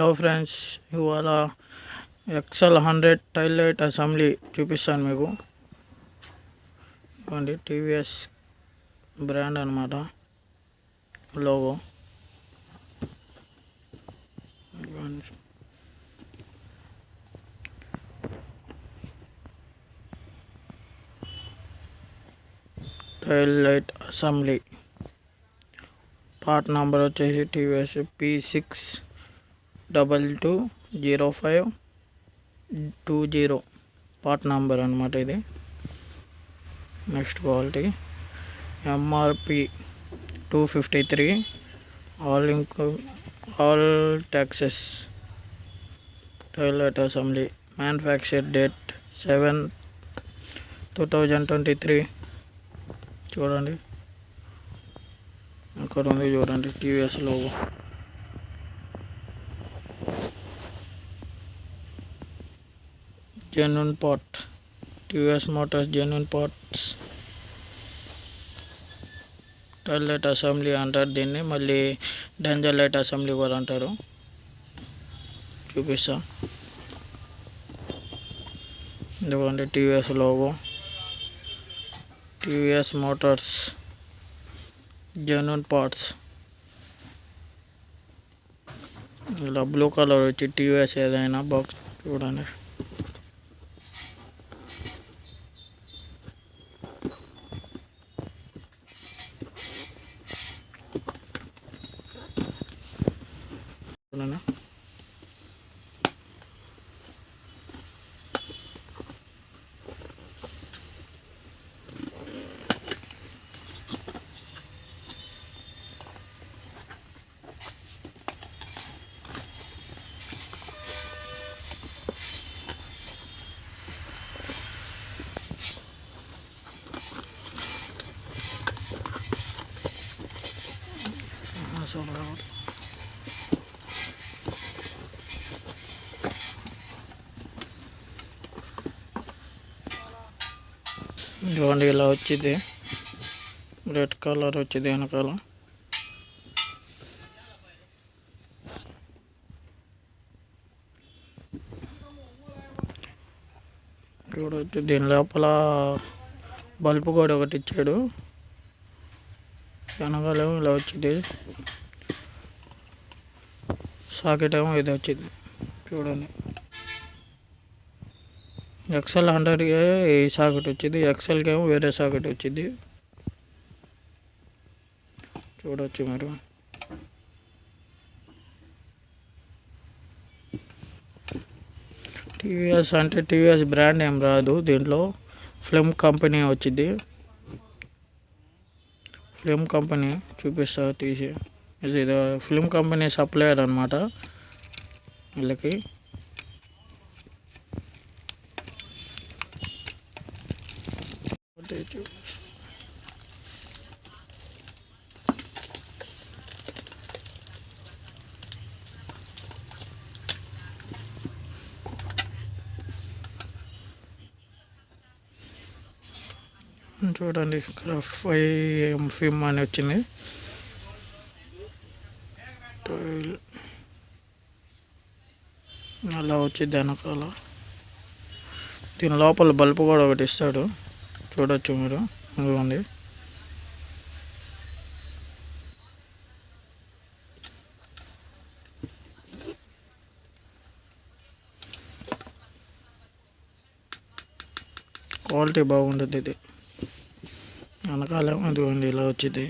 Hello friends, ఇవాళ XL 100 tail light assembly చూపిస్తాను మీకు. ఇవ్వండి, టీవీఎస్ బ్రాండ్ అనమాట లోగో. ఇవ్వండి, tail light assembly. Part number వచ్చేసి టీవీఎస్ P6220520 పార్ట్ నెంబర్ అనమాట ఇది. Next quality MRP 253, all taxes. Tail light assembly manufacture date 7/2023. చూడండి, అక్కడ ఉంది చూడండి TVS logo. Genuine part, TVS Motors genuine parts. Tail light assembly అంటారు దీన్ని, మళ్ళీ డేంజర్ లైట్ అసెంబ్లీ కూడా అంటారు. చూపిస్తా, ఇదిగోండి TVS logo. TVS Motors genuine parts. ఇలా బ్లూ కలర్ వచ్చి టీవీఎస్ ఏదైనా బాక్స్ చూడండి. ఇదిగోండి, ఇలా వచ్చింది రెడ్ కలర్ వచ్చింది వెనకాల. చూడవచ్చు, దీని లోపల బల్బు కూడా ఒకటి ఇచ్చాడు. వెనకాలేమో ఇలా వచ్చింది, సాకెట్ ఏమో ఇది వచ్చింది. చూడండి, ఎక్సెల్ 100కి ఈ సాకెట్ వచ్చింది, ఎక్సెల్కి ఏమో వేరే సాకెట్ వచ్చింది. చూడవచ్చు మీరు. టీవీఎస్ అంటే టీవీఎస్ బ్రాండ్ ఏం రాదు దీంట్లో, ఫిల్మ్ కంపెనీ వచ్చింది. ఫిల్మ్ కంపెనీ చూపిస్తా తీసి. ఇది ఫిల్మ్ కంపెనీ సప్లయర్ అనమాట వీళ్ళకి. చూడండి, ఇక్కడ 5M ఫిమ్ అని వచ్చింది. అలా వచ్చింది వెనకాల. దీని లోపల బల్బు కూడా ఒకటి ఇస్తాడు, చూడొచ్చు మీరు. ఇదిగోండి, క్వాలిటీ బాగుంటుంది ఇది. వెనకాలేమో ఇదిగోండి ఇలా వచ్చింది.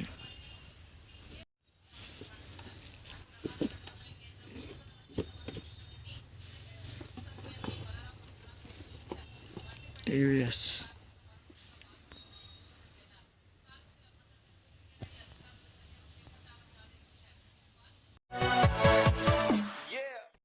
టీవీఎస్